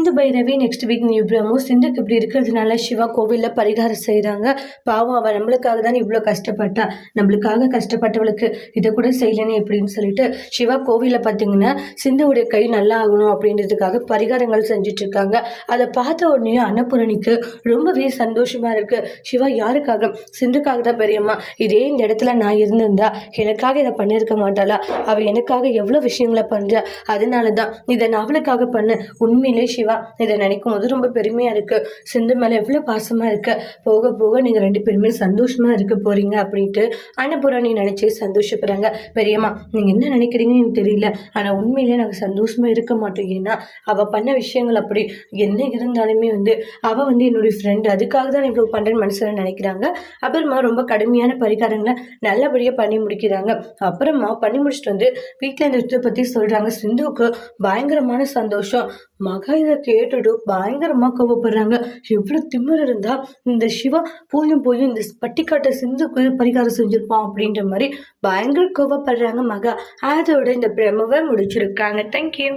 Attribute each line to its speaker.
Speaker 1: சிந்து Bhairavi next week new promo. சிந்துக்கு இப்படி இருக்கிறதுனால சிவா கோவிலில் பரிகாரம் செய்கிறாங்க. பாவம் அவள் நம்மளுக்காக தானே இவ்வளோ கஷ்டப்பட்டா, நம்மளுக்காக கஷ்டப்பட்டவளுக்கு இதை கூட செய்யலன்னு எப்படின்னு சொல்லிட்டு சிவா கோவிலில் பார்த்தீங்கன்னா சிந்துவுடைய கை நல்லா ஆகணும் அப்படின்றதுக்காக பரிகாரங்கள் செஞ்சுட்டு இருக்காங்க. அதை பார்த்த உடனே அன்னபூரணிக்கு ரொம்பவே சந்தோஷமா இருக்கு. சிவா யாருக்காக? சிந்துக்காக தான் பெரியம்மா. இதே இந்த இடத்துல நான் இருந்திருந்தா எனக்காக இதை பண்ணியிருக்க மாட்டாளா? அவள் எனக்காக எவ்வளோ விஷயங்களை பண்ணுறா. அதனால தான் இதை நான் அவளுக்காக பண்ண. உண்மையிலே சிவா இதை நினைக்கும் போது ரொம்ப பெருமையா இருக்கு. சிந்து மேல எவ்வளவு பாசமா இருக்க. போக போக நீங்க 2 பேருமே சந்தோஷமா இருக்க போறீங்க அப்படின்ட்டு அன்னபூரணி நினைச்சு சந்தோஷப்படுறாங்க. பெரியம்மா நீங்க என்ன நினைக்கிறீங்கன்னு எனக்கு தெரியல, ஆனா உண்மையிலேயே நாங்க சந்தோஷமா இருக்க மாட்டோம். ஏன்னா அவ பண்ண விஷயங்கள் அப்படி. என்ன இருந்தாலுமே அவ என்னுடைய ஃப்ரெண்ட், அதுக்காக தான் இவ்வளவு பண்றேன்னு மனசுல நினைக்கிறாங்க. அப்புறமா ரொம்ப கடுமையான பரிகாரங்களை நல்லபடியா பண்ணி முடிக்கிறாங்க. அப்புறமா பண்ணி முடிச்சுட்டு வீட்டுல இந்த விஷயத்தை பத்தி சொல்றாங்க. சிந்துவுக்கு பயங்கரமான சந்தோஷம். மகா இதை கேட்டுட்டு பயங்கரமா கோவப்படுறாங்க. எவ்வளவு திமிர் இருந்தா இந்த சிவா போயும் இந்த பட்டிக்காட்ட சிந்துக்கு பரிகாரம் செஞ்சிருப்பான் அப்படின்ற மாதிரி பயங்கர கோவப்படுறாங்க மகா. அதோட இந்த பிரமவை முடிச்சிருக்காங்க. தேங்க்யூ.